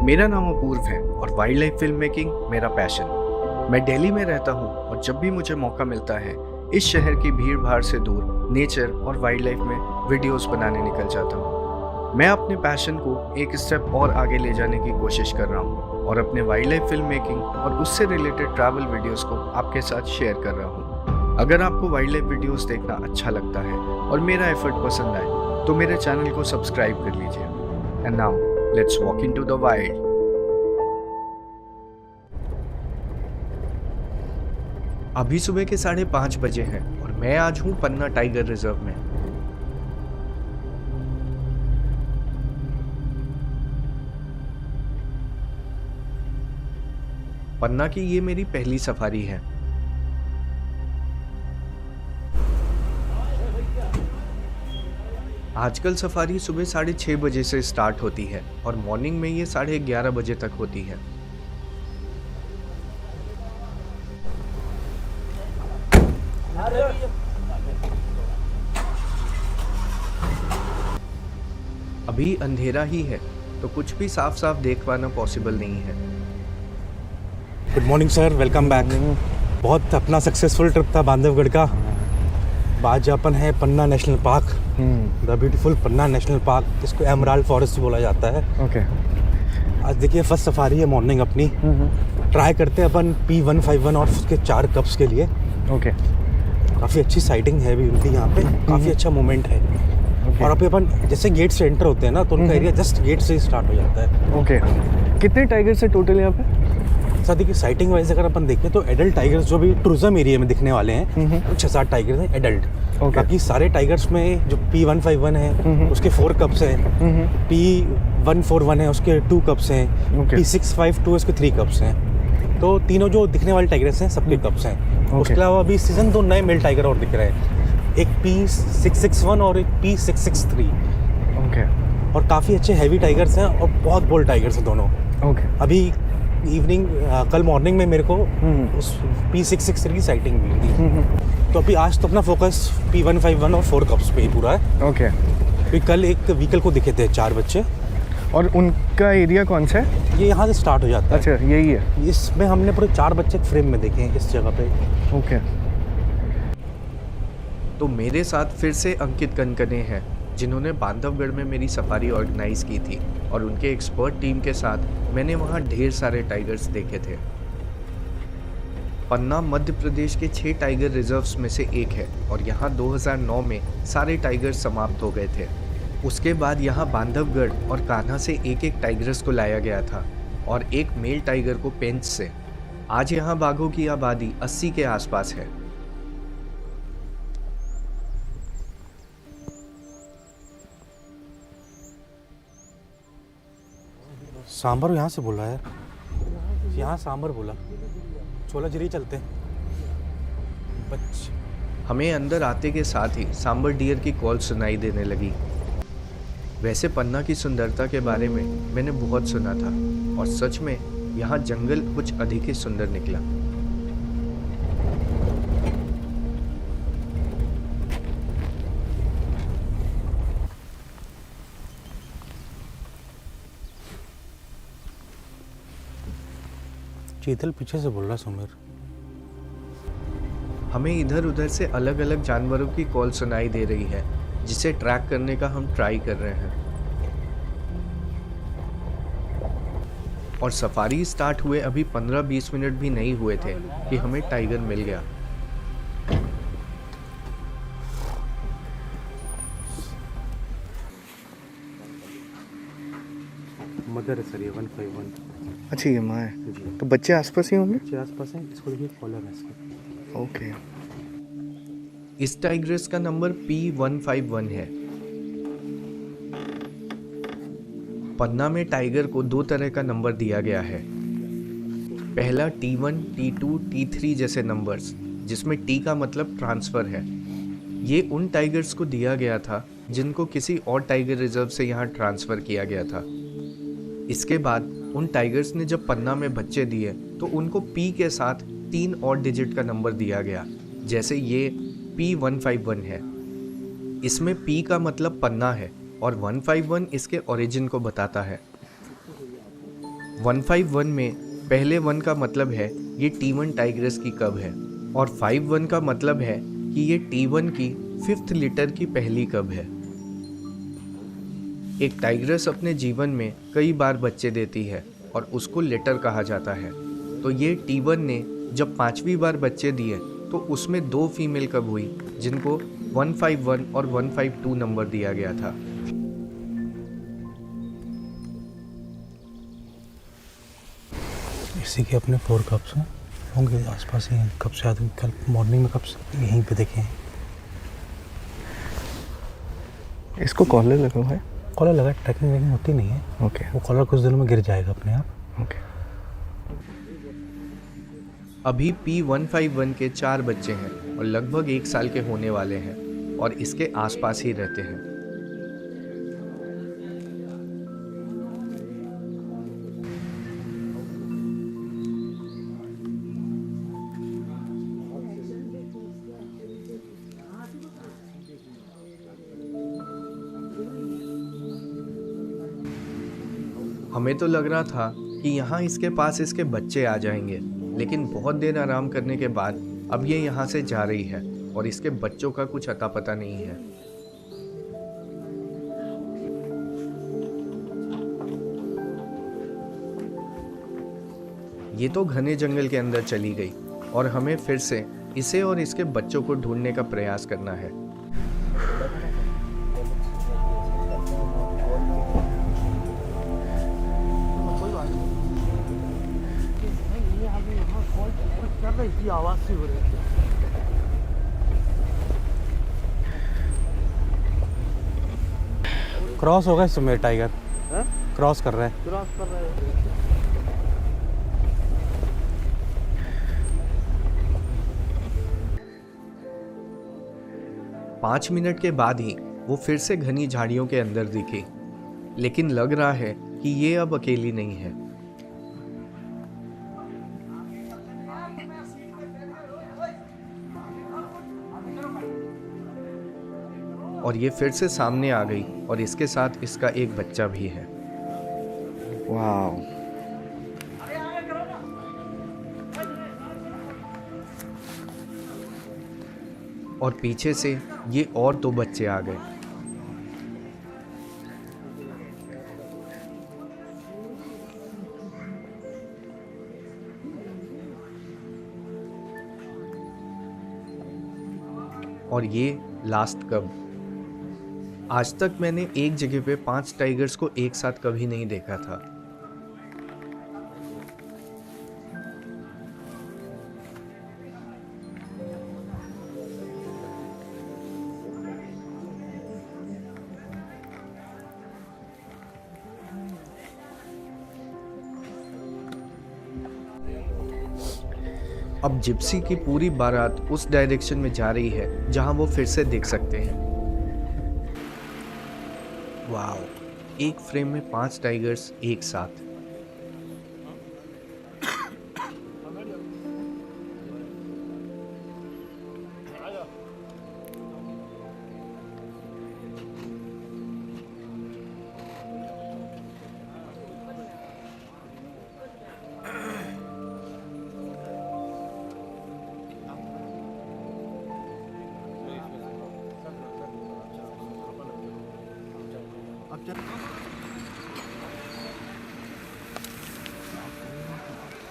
मेरा नाम अपूर्व है और वाइल्ड लाइफ फिल्म मेकिंग मेरा पैशन। मैं दिल्ली में रहता हूँ और जब भी मुझे मौका मिलता है इस शहर की भीड़ भाड़ से दूर नेचर और वाइल्ड लाइफ में वीडियोस बनाने निकल जाता हूँ। मैं अपने पैशन को एक स्टेप और आगे ले जाने की कोशिश कर रहा हूँ और अपने वाइल्ड लाइफ फिल्म मेकिंग और उससे रिलेटेड ट्रैवल वीडियोस को आपके साथ शेयर कर रहा हूँ। अगर आपको वाइल्ड लाइफ वीडियोस देखना अच्छा लगता है और मेरा एफर्ट पसंद आए तो मेरे चैनल को सब्सक्राइब कर लीजिए। And now let's walk into the wild. अभी सुबह के 5:30 बजे हैं और मैं आज हूँ पन्ना टाइगर रिजर्व में। पन्ना की ये मेरी पहली सफारी है। आजकल सफारी सुबह 6:30 बजे से स्टार्ट होती है और मॉर्निंग में ये 11:30 बजे तक होती है। अभी अंधेरा ही है तो कुछ भी साफ साफ देख पाना पॉसिबल नहीं है। Good morning sir, welcome back. बहुत अपना सक्सेसफुल ट्रिप था बांधवगढ़ का। आज अपन है Panna national park, the beautiful Panna national park, जिसको एमराल्ड फॉरेस्ट भी बोला जाता है। ओके। आज देखिए फर्स्ट सफारी है मॉर्निंग अपनी। ट्राई करते हैं अपन P151 और उसके 4 कप्स के लिए। ओके। काफ़ी अच्छी साइटिंग है भी उनकी यहाँ पे, काफ़ी अच्छा मूवमेंट है। और अभी अपन जैसे गेट से एंटर होते हैं ना तो उनका एरिया जस्ट गेट से ही स्टार्ट हो जाता है। ओके। कितने टाइगर से टोटल यहाँ पे? सर देखिए साइटिंग वाइज अगर अपन देखें तो एडल्ट टाइगर्स जो भी टूरिज्म एरिया में दिखने वाले हैं 6-7 टाइगर्स हैं एडल्ट। बाकी सारे टाइगर्स में जो P151 है उसके 4 कप्स हैं, P141 है उसके 2 कप्स हैं, P652 उसके 3 कप्स हैं। तो तीनों जो दिखने वाले टाइगर्स हैं सबके कप्स हैं। उसके अलावा अभी सीजन 2 नए मेल टाइगर और दिख रहे हैं, एक P661 और एक P663। ओके। और काफ़ी अच्छे हैवी टाइगर्स हैं और बहुत बोल्ड टाइगर्स हैं दोनों। ओके। अभी इवनिंग कल मॉर्निंग में मेरे को उस P663 की साइटिंग मिली थी। तो अभी आज तो अपना फोकस P151 और 4 कप्स पे ही पूरा है। ओके। अभी कल एक व्हीकल को दिखे थे 4 बच्चे। और उनका एरिया कौन सा है? ये यहाँ से स्टार्ट हो जाता है। अच्छा, यही है। इसमें हमने पूरे 4 बच्चे फ्रेम में देखे हैं इस जगह पे। ओके। तो मेरे साथ फिर से अंकित कनकने हैं जिन्होंने बांधवगढ़ में मेरी सफारी ऑर्गेनाइज की थी और उनके एक्सपर्ट टीम के साथ मैंने वहाँ ढेर सारे टाइगर्स देखे थे। पन्ना मध्य प्रदेश के 6 टाइगर रिजर्व्स में से एक है और यहाँ 2009 में सारे टाइगर्स समाप्त हो गए थे। उसके बाद यहाँ बांधवगढ़ और कान्हा से एक टाइगर्स को लाया गया था और एक मेल टाइगर को पेंच से। आज यहाँ बाघों की आबादी 80 के आसपास है। सांबर यहाँ से बोला है, यहाँ सांबर बोला। छोला जरी चलते हैं। हमें अंदर आते के साथ ही सांबर डियर की कॉल सुनाई देने लगी। वैसे पन्ना की सुंदरता के बारे में मैंने बहुत सुना था और सच में यहाँ जंगल कुछ अधिक ही सुंदर निकला। चीतल पीछे से बोल रहा सुमीर। हमें इधर उधर से अलग अलग जानवरों की कॉल सुनाई दे रही है जिसे ट्रैक करने का हम ट्राई कर रहे हैं। और सफारी स्टार्ट हुए अभी 15-20 मिनट भी नहीं हुए थे कि हमें टाइगर मिल गया। मदर है सर, ये 151। अच्छा, ये माँ है। तो बच्चे आसपास ही होंगे? बच्चे आसपास हैं। इसको देखिए कॉलर है इसका। ओके। इस टाइग्रेस का नंबर P151 है। पन्ना में टाइगर को 2 तरह का नंबर दिया गया है। पहला T1, T2, T3 जैसे नंबर्स, जिसमें T का मतलब ट्रांसफ़र है। ये उन टाइगर्स को दिया गया था जिनको किसी और टाइगर रिजर्व से यहाँ ट्रांसफ़र किया गया था। इसके बाद उन टाइगर्स ने जब पन्ना में बच्चे दिए तो उनको P के साथ 3 और डिजिट का नंबर दिया गया, जैसे ये P151 है। इसमें P का मतलब पन्ना है और 151 इसके ओरिजिन को बताता है। 151 में पहले 1 का मतलब है ये T1 टाइग्रेस की कब है और 51 का मतलब है कि ये T1 की 5th लिटर की पहली कब है। एक टाइग्रेस अपने जीवन में कई बार बच्चे देती है और उसको लिटर कहा जाता है। तो ये T1 ने जब 5वीं बार बच्चे दिए तो उसमें 2 फीमेल कब हुई जिनको 151 और 152 नंबर दिया गया था। इसी के अपने 4 कप्स हैं, होंगे आसपास ही हैं। कब से आदमी कल मॉर्निंग में कप्स यहीं पे देखे हैं। इसको कॉलर लगा हुआ है? कॉलर लगा, ट्रैकिंग वैकिंग होती नहीं है। ओके वो कॉलर कुछ दिनों में गिर जाएगा अपने आप। ओके। अभी P151 के 4 बच्चे हैं और लगभग 1 साल के होने वाले हैं और इसके आसपास ही रहते हैं। हमें तो लग रहा था कि यहाँ इसके पास इसके बच्चे आ जाएंगे, लेकिन बहुत देर आराम करने के बाद अब ये यहाँ से जा रही है और इसके बच्चों का कुछ अता पता नहीं है। ये तो घने जंगल के अंदर चली गई और हमें फिर से इसे और इसके बच्चों को ढूंढने का प्रयास करना है। आवाज से हो रही है। क्रॉस होगा इस समय टाइगर। हाँ? क्रॉस कर रहा है। क्रॉस कर रहा है। 5 मिनट के बाद ही वो फिर से घनी झाड़ियों के अंदर दिखी, लेकिन लग रहा है कि ये अब अकेली नहीं है। और ये फिर से सामने आ गई और इसके साथ इसका एक बच्चा भी है। वाओ। और पीछे से ये और 2 बच्चे आ गए। और ये लास्ट कब। आज तक मैंने एक जगह पे 5 टाइगर्स को एक साथ कभी नहीं देखा था। अब जिप्सी की पूरी बारात उस डायरेक्शन में जा रही है जहां वो फिर से देख सकते हैं। वाओ, एक फ्रेम में 5 टाइगर्स एक साथ।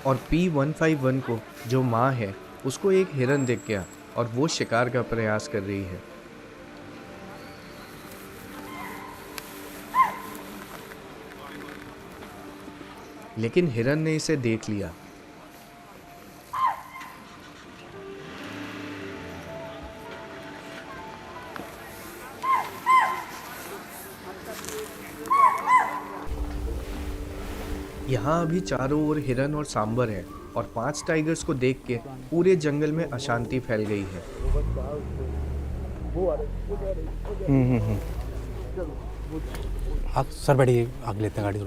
और P151 को जो माँ है उसको एक हिरन दिख गया और वो शिकार का प्रयास कर रही है। लेकिन हिरन ने इसे देख लिया। यहाँ अभी चारों ओर हिरन और सांबर है और 5 टाइगर्स को देख के पूरे जंगल में अशांति फैल गई है। सर बैठिए, आगे लेते हैं गाड़ी से।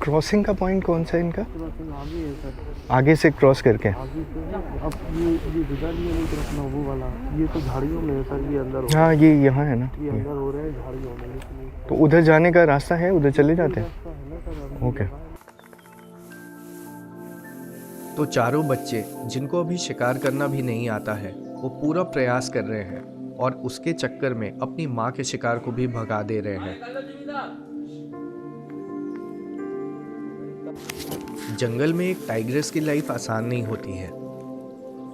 क्रॉसिंग का पॉइंट कौन सा है इनका? क्रॉसिंग आगे है सर, आगे से क्रॉस करके? आगे से है। अब ये जिधर ये नहीं तरफ वो वाला, ये तो झाड़ियों में है सर, ये अंदर हो हाँ, ये यहाँ है ना। ये अंदर हो रहे हैं झाड़ियों में, लेकिन तो उधर जाने का रास्ता है, उधर चले जाते हैं। रास्ता है ना सर, अभी ओके। तो चारों बच्चे जिनको अभी शिकार करना भी नहीं आता है वो पूरा प्रयास कर रहे हैं और उसके चक्कर में अपनी माँ के शिकार को भी भगा दे रहे हैं। जंगल में एक टाइग्रेस की लाइफ आसान नहीं होती है।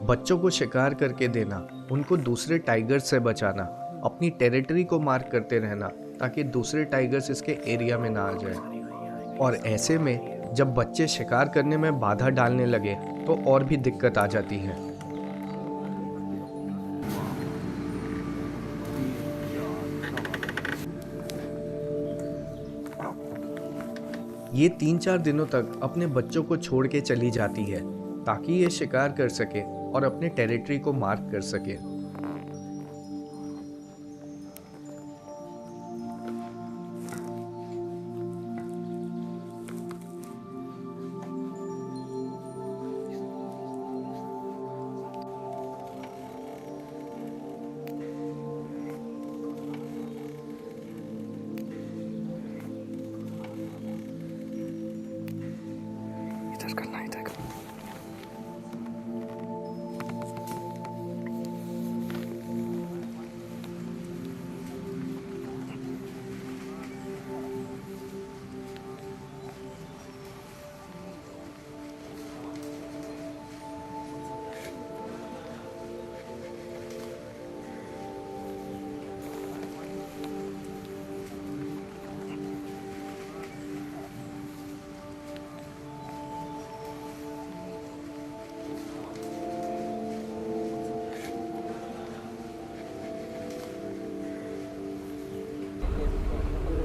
बच्चों को शिकार करके देना, उनको दूसरे टाइगर्स से बचाना, अपनी टेरिटरी को मार्क करते रहना ताकि दूसरे टाइगर्स इसके एरिया में ना आ जाए। और ऐसे में जब बच्चे शिकार करने में बाधा डालने लगे तो और भी दिक्कत आ जाती है। ये 3-4 दिनों तक अपने बच्चों को छोड़ के चली जाती है ताकि ये शिकार कर सके और अपने टेरिटरी को मार्क कर सके। इधर करना, इधर करना।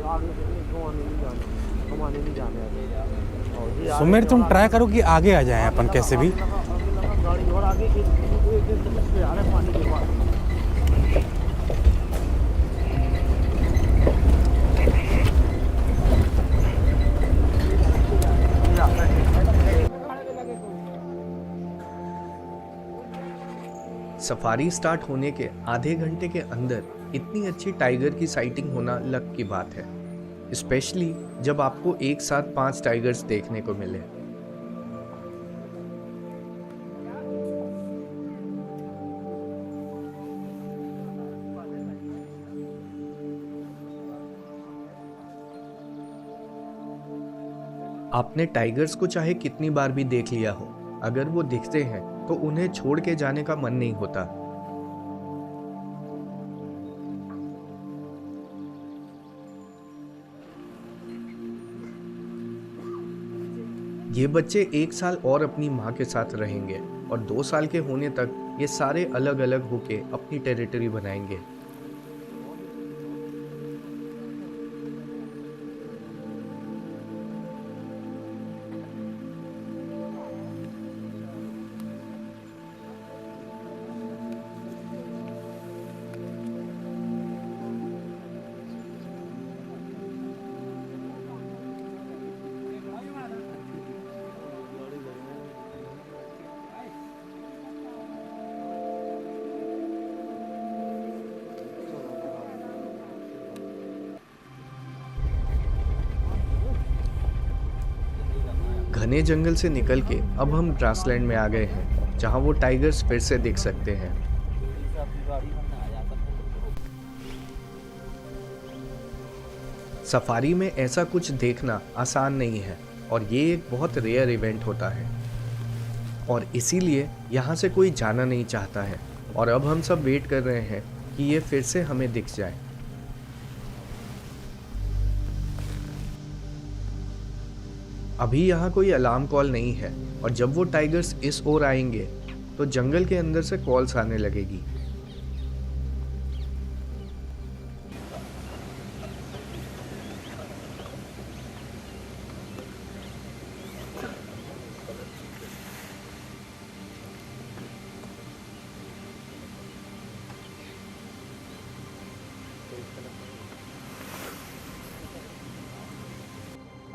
आगे से नहीं, घुमाने नहीं जाना, घुमाने नहीं जाने आगे। और ये सुमेर तुम ट्राई करो कि आगे आ जाएं अपन कैसे भी। आगे लगा गाड़ी और आगे एक तरफ से आ रहे हैं पानी के बाद। सफारी स्टार्ट होने के आधे घंटे के अंदर इतनी अच्छी टाइगर की साइटिंग होना लक की बात है, स्पेशली जब आपको एक साथ 5 टाइगर्स देखने को मिले। आपने टाइगर्स को चाहे कितनी बार भी देख लिया हो, अगर वो दिखते हैं तो उन्हें छोड़ के जाने का मन नहीं होता। ये बच्चे 1 साल और अपनी माँ के साथ रहेंगे और 2 साल के होने तक ये सारे अलग अलग होके अपनी टेरिटरी बनाएंगे। घने जंगल से निकल के अब हम ग्रासलैंड में आ गए हैं, जहां वो टाइगर्स फिर से दिख सकते हैं। सफारी में ऐसा कुछ देखना आसान नहीं है और ये एक बहुत रेयर इवेंट होता है और इसीलिए यहाँ से कोई जाना नहीं चाहता है और अब हम सब वेट कर रहे हैं कि ये फिर से हमें दिख जाए। अभी यहाँ कोई अलार्म कॉल नहीं है और जब वो टाइगर्स इस ओर आएंगे तो जंगल के अंदर से कॉल्स आने लगेगी।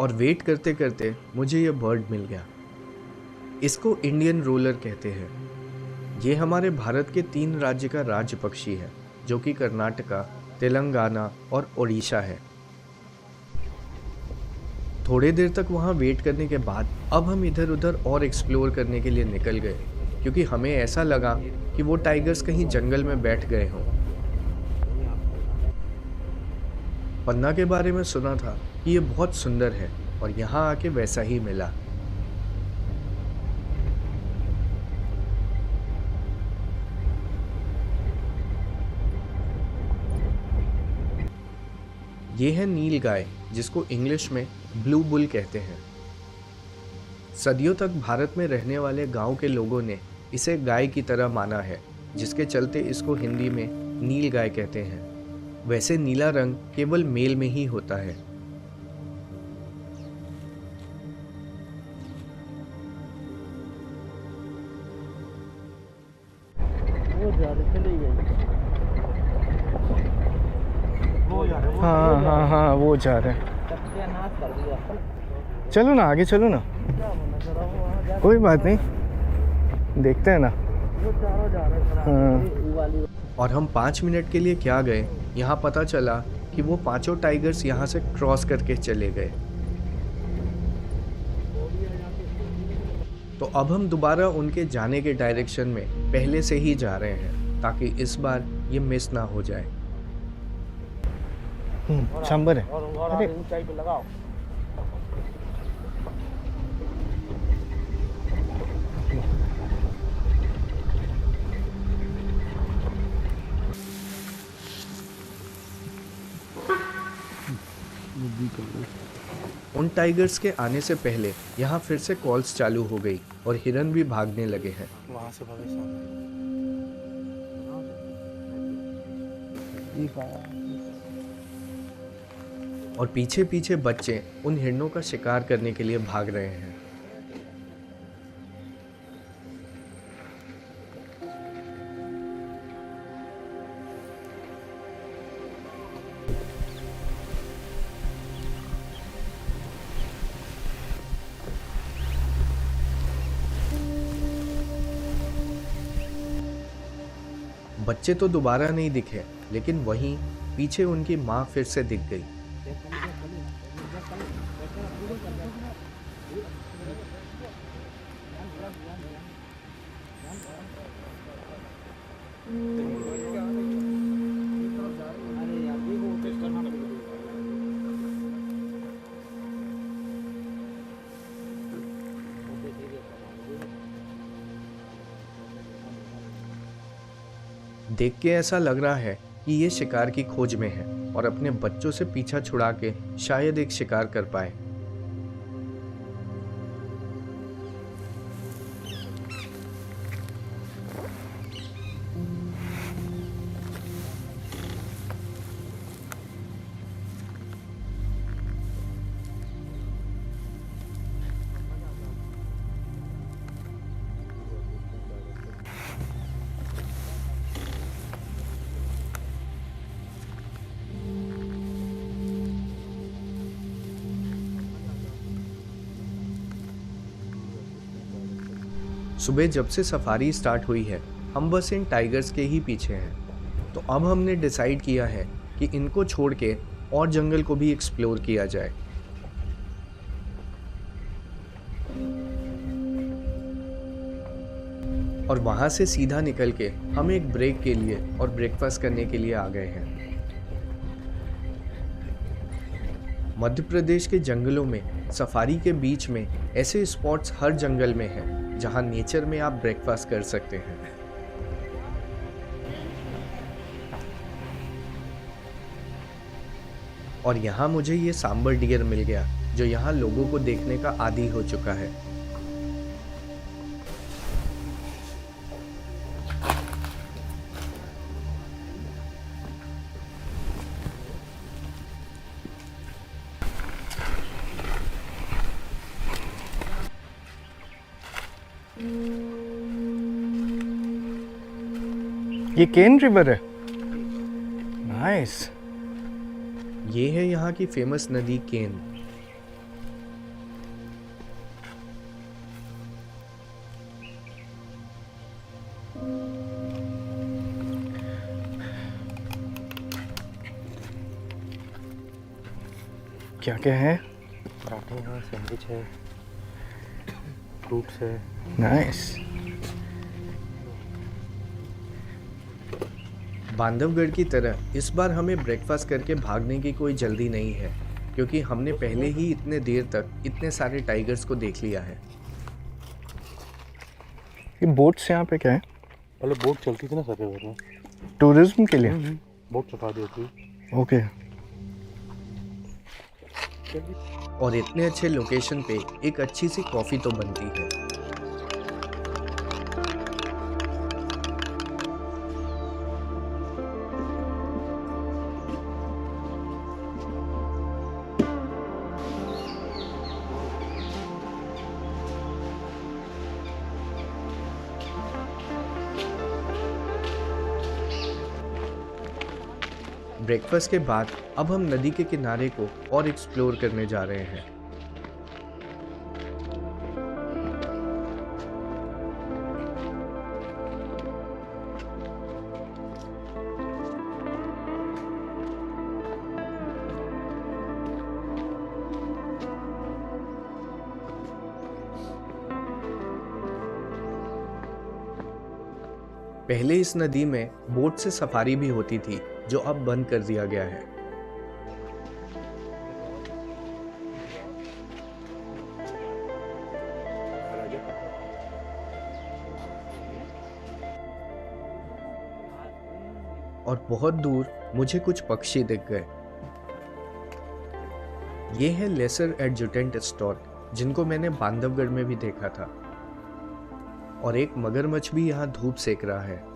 और वेट करते करते मुझे ये बर्ड मिल गया। इसको इंडियन रोलर कहते हैं। ये हमारे भारत के 3 राज्य का राज्य पक्षी है, जो कि कर्नाटका, तेलंगाना और ओडिशा है। थोड़े देर तक वहाँ वेट करने के बाद अब हम इधर उधर और एक्सप्लोर करने के लिए निकल गए, क्योंकि हमें ऐसा लगा कि वो टाइगर्स कहीं जंगल में बैठ गए हों। पन्ना के बारे में सुना था कि ये बहुत सुंदर है और यहाँ आके वैसा ही मिला। ये है नील गाय, जिसको इंग्लिश में ब्लू बुल कहते हैं। सदियों तक भारत में रहने वाले गांव के लोगों ने इसे गाय की तरह माना है, जिसके चलते इसको हिंदी में नील गाय कहते हैं। वैसे नीला रंग केवल मेल में ही होता है। वो ज़्यादा चली गई। हाँ वो जा रहे हैं। सत्यानाश कर दिया। चलो ना, आगे चलो ना, कोई बात नहीं, देखते हैं ना। वो चारों जा रहे हैं। हाँ। वाली और हम 5 मिनट के लिए क्या गए, यहाँ पता चला कि वो 5 टाइगर्स यहाँ से क्रॉस करके चले गए। तो अब हम दोबारा उनके जाने के डायरेक्शन में पहले से ही जा रहे हैं, ताकि इस बार ये मिस ना हो जाए। सांबर है। और अरे ऊंचाई पे लगाओ। उन टाइगर्स के आने से पहले यहाँ फिर से कॉल्स चालू हो गई और हिरन भी भागने लगे हैं। वहाँ से भागे सामने। और पीछे पीछे बच्चे उन हिरणों का शिकार करने के लिए भाग रहे हैं। बच्चे तो दोबारा नहीं दिखे, लेकिन वहीं पीछे उनकी माँ फिर से दिख गई। देख के ऐसा लग रहा है कि ये शिकार की खोज में है और अपने बच्चों से पीछा छुड़ा के शायद एक शिकार कर पाए। सुबह जब से सफारी स्टार्ट हुई है, हम बस इन टाइगर्स के ही पीछे हैं। तो अब हमने डिसाइड किया है कि इनको छोड़ के और जंगल को भी एक्सप्लोर किया जाए। और वहां से सीधा निकल के हम एक ब्रेक के लिए और ब्रेकफास्ट करने के लिए आ गए हैं। मध्य प्रदेश के जंगलों में सफारी के बीच में ऐसे स्पॉट्स हर जंगल में हैं, जहां नेचर में आप ब्रेकफास्ट कर सकते हैं। और यहाँ मुझे ये सांबर डियर मिल गया, जो यहाँ लोगों को देखने का आदी हो चुका है। ये केन रिवर है। नाइस। ये है यहाँ की फेमस नदी केन। क्या क्या है? पराठे हैं, सैंडविच है, फ्रूट्स है। नाइस। बांधवगढ़ की तरह इस बार हमें ब्रेकफास्ट करके भागने की कोई जल्दी नहीं है, क्योंकि हमने पहले ही इतने देर तक इतने सारे टाइगर्स को देख लिया है। ये बोट्स यहाँ पे क्या है? पहले बोट चलती थी ना सर रिवर में, टूरिज्म के लिए? बोट सफारी होती। ओके। और इतने अच्छे लोकेशन पे एक अच्छी सी कॉफ़ी तो बनती है। ब्रेकफास्ट के बाद अब हम नदी के किनारे को और एक्सप्लोर करने जा रहे हैं। पहले इस नदी में बोट से सफारी भी होती थी, जो अब बंद कर दिया गया है। और बहुत दूर मुझे कुछ पक्षी दिख गए। ये है लेसर एडजुटेंट स्टॉर्क, जिनको मैंने बांधवगढ़ में भी देखा था। और एक मगरमच्छ भी यहाँ धूप सेक रहा है।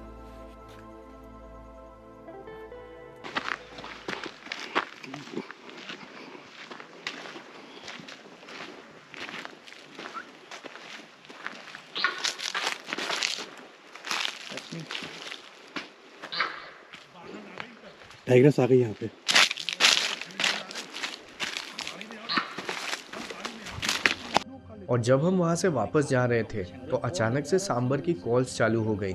टाइगर्स आ गई यहाँ पे। और जब हम वहाँ से वापस जा रहे थे तो अचानक से सांबर की कॉल्स चालू हो गई।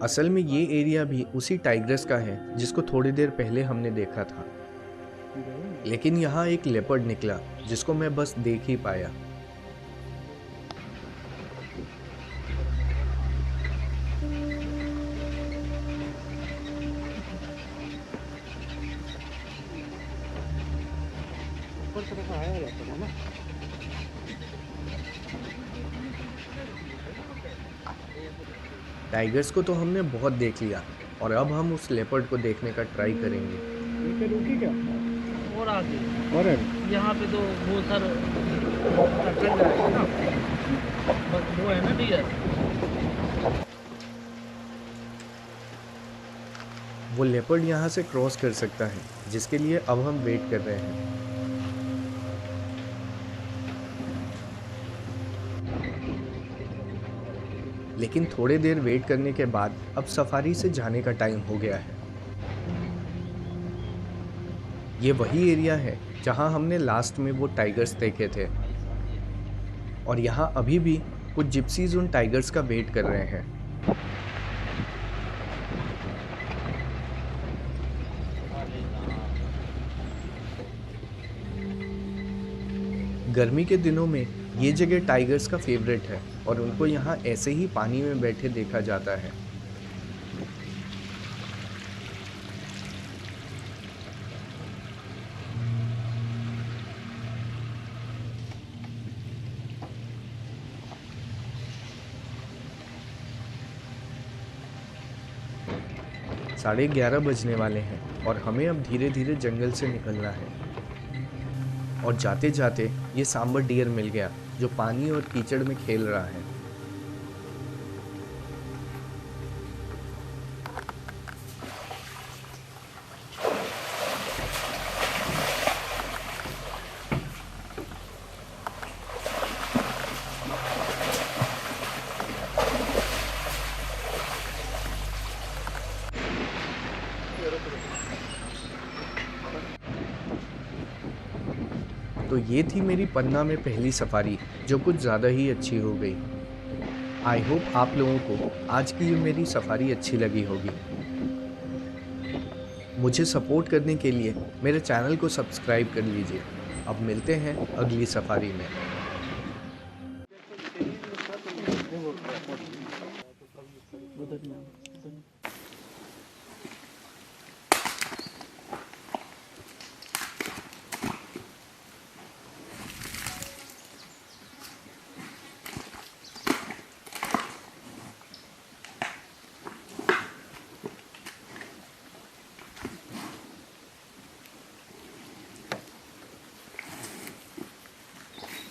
असल में ये एरिया भी उसी टाइग्रस का है जिसको थोड़ी देर पहले हमने देखा था, लेकिन यहाँ एक लेपर्ड निकला जिसको मैं बस देख ही पाया। टाइगर्स को तो हमने बहुत देख लिया और अब हम उस लेपर्ड को देखने का ट्राई करेंगे। और आगे और यहाँ पे तो बहुत सारे टंडर है ना, बस वो है ना डियर। वो लेपर्ड यहाँ से क्रॉस कर सकता है, जिसके लिए अब हम वेट कर रहे हैं। लेकिन थोड़े देर वेट करने के बाद अब सफारी से जाने का टाइम हो गया है। ये वही एरिया है जहां हमने लास्ट में वो टाइगर्स देखे थे, और यहाँ अभी भी कुछ जिप्सीज उन टाइगर्स का वेट कर रहे हैं। गर्मी के दिनों में ये जगह टाइगर्स का फेवरेट है और उनको यहाँ ऐसे ही पानी में बैठे देखा जाता है। साढ़े 11 बजने वाले हैं और हमें अब धीरे धीरे जंगल से निकलना है। और जाते जाते ये सांबर डियर मिल गया जो पानी और कीचड़ में खेल रहा है। तो ये थी मेरी पन्ना में पहली सफारी, जो कुछ ज़्यादा ही अच्छी हो गई। आई होप आप लोगों को आज की ये मेरी सफारी अच्छी लगी होगी। मुझे सपोर्ट करने के लिए मेरे चैनल को सब्सक्राइब कर लीजिए। अब मिलते हैं अगली सफारी में।